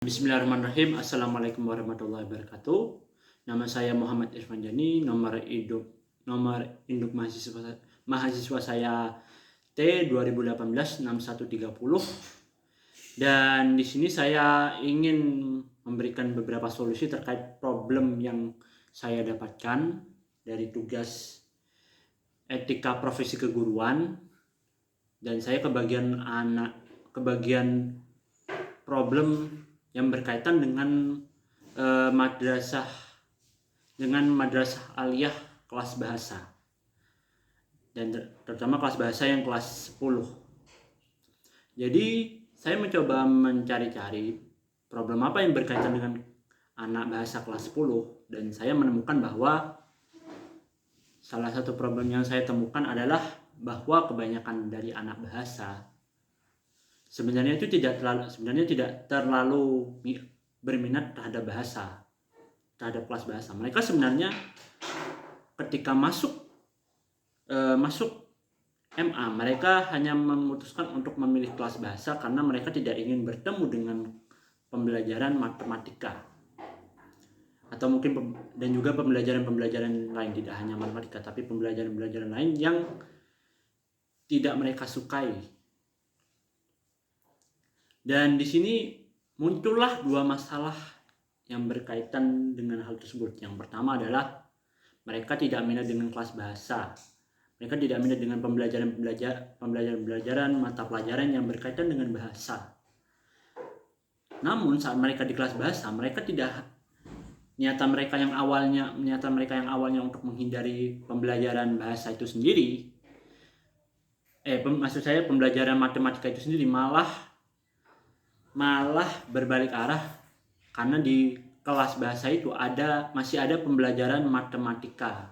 Bismillahirrahmanirrahim. Assalamualaikum warahmatullahi wabarakatuh. Nama saya Muhammad Irfan Jani. Nomor induk mahasiswa saya T 2018-6130. Dan di sini saya ingin memberikan beberapa solusi terkait problem yang saya dapatkan dari tugas etika profesi keguruan, dan saya kebagian problem yang berkaitan dengan madrasah aliyah kelas bahasa, dan terutama kelas bahasa yang kelas 10. Jadi saya mencoba mencari-cari problem apa yang berkaitan dengan anak bahasa kelas 10, dan saya menemukan bahwa salah satu problem yang saya temukan adalah bahwa kebanyakan dari anak bahasa sebenarnya tidak terlalu berminat terhadap kelas bahasa. Mereka sebenarnya ketika masuk MA, mereka hanya memutuskan untuk memilih kelas bahasa karena mereka tidak ingin bertemu dengan pembelajaran matematika, atau mungkin dan juga pembelajaran lain, tidak hanya matematika tapi pembelajaran lain yang tidak mereka sukai. Dan di sini muncullah dua masalah yang berkaitan dengan hal tersebut. Yang pertama adalah mereka tidak minat dengan kelas bahasa. Mereka tidak minat dengan pembelajaran mata pelajaran yang berkaitan dengan bahasa. Namun saat mereka di kelas bahasa, mereka niatan mereka yang awalnya untuk menghindari pembelajaran bahasa itu sendiri, pembelajaran matematika itu sendiri malah berbalik arah, karena di kelas bahasa itu masih ada pembelajaran matematika,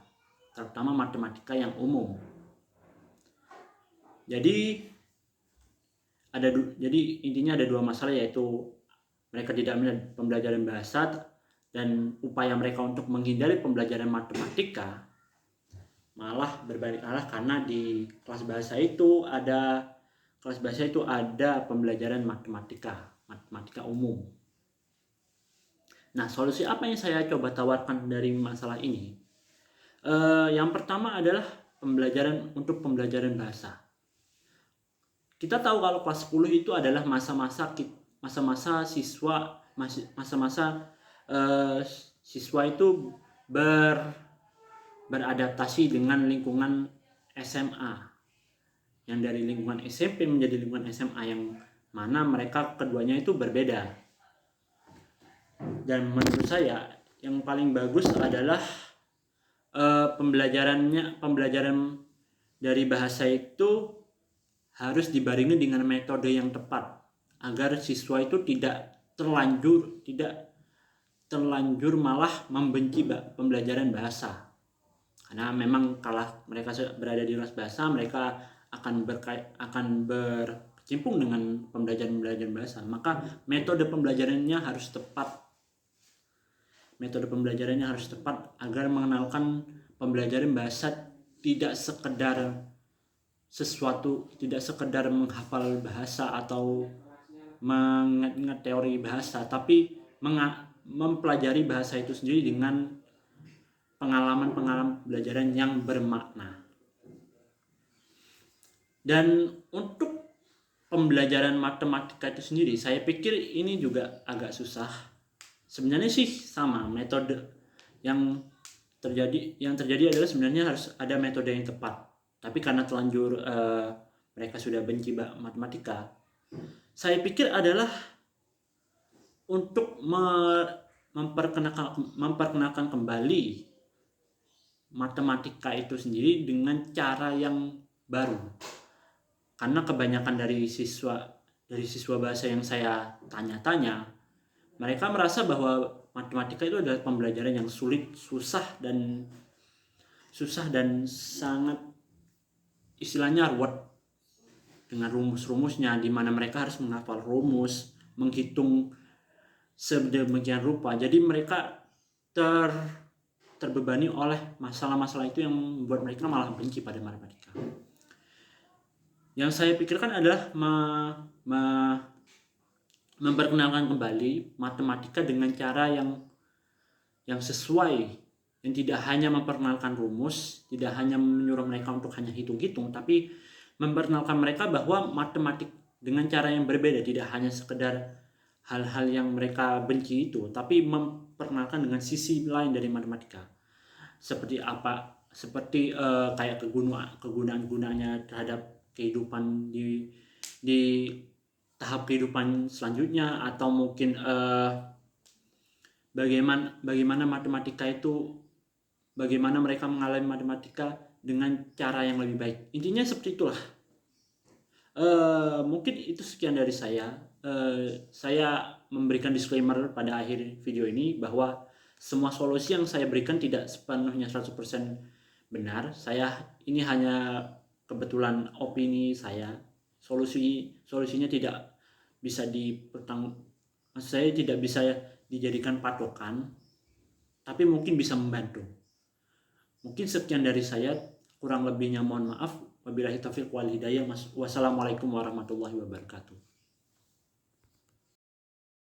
terutama matematika yang umum. Jadi intinya ada dua masalah, yaitu mereka tidak minat pembelajaran bahasa dan upaya mereka untuk menghindari pembelajaran matematika malah berbalik arah karena di kelas bahasa itu ada pembelajaran matematika umum. Nah, solusi apa yang saya coba tawarkan dari masalah ini? Yang pertama adalah pembelajaran bahasa. Kita tahu kalau kelas 10 itu adalah masa-masa siswa itu beradaptasi dengan lingkungan SMA, yang dari lingkungan SMP menjadi lingkungan SMA, yang mana mereka keduanya itu berbeda. Dan menurut saya yang paling bagus adalah pembelajaran dari bahasa itu harus dibarengi dengan metode yang tepat agar siswa itu tidak terlanjur malah membenci pembelajaran bahasa. Karena memang kalau mereka berada di kelas bahasa, mereka akan berkecimpung dengan pembelajaran bahasa, maka metode pembelajarannya harus tepat agar mengenalkan pembelajaran bahasa tidak sekedar menghafal bahasa atau mengingat teori bahasa, tapi mempelajari bahasa itu sendiri dengan pengalaman pembelajaran yang bermakna. Dan untuk pembelajaran matematika itu sendiri, saya pikir ini juga agak susah. Sebenarnya sih sama, metode yang terjadi adalah sebenarnya harus ada metode yang tepat. Tapi karena terlanjur mereka sudah benci matematika, saya pikir adalah untuk memperkenalkan kembali matematika itu sendiri dengan cara yang baru. Karena kebanyakan dari siswa bahasa yang saya tanya-tanya, mereka merasa bahwa matematika itu adalah pembelajaran yang susah dan sangat istilahnya ruwet dengan rumus-rumusnya, di mana mereka harus menghafal rumus, menghitung sedemikian rupa. Jadi mereka terbebani oleh masalah-masalah itu yang membuat mereka malah benci pada matematika. Yang saya pikirkan adalah memperkenalkan kembali matematika dengan cara yang sesuai, yang tidak hanya memperkenalkan rumus, tidak hanya menyuruh mereka untuk hanya hitung-hitung, tapi memperkenalkan mereka bahwa matematik dengan cara yang berbeda, tidak hanya sekedar hal-hal yang mereka benci itu, tapi memperkenalkan dengan sisi lain dari matematika. Seperti apa? Seperti kayak kegunaan-gunaannya terhadap kehidupan di tahap kehidupan selanjutnya, atau mungkin bagaimana matematika itu, bagaimana mereka mengalami matematika dengan cara yang lebih baik. Intinya seperti itulah. Mungkin itu sekian dari saya. Saya memberikan disclaimer pada akhir video ini bahwa semua solusi yang saya berikan tidak sepenuhnya 100% benar. Ini hanya kebetulan opini saya. Solusinya tidak bisa saya tidak bisa dijadikan patokan, tapi mungkin bisa membantu. Mungkin sekian dari saya, kurang lebihnya mohon maaf. Wabillahi taufiq wal hidayah. Wassalamualaikum warahmatullahi wabarakatuh.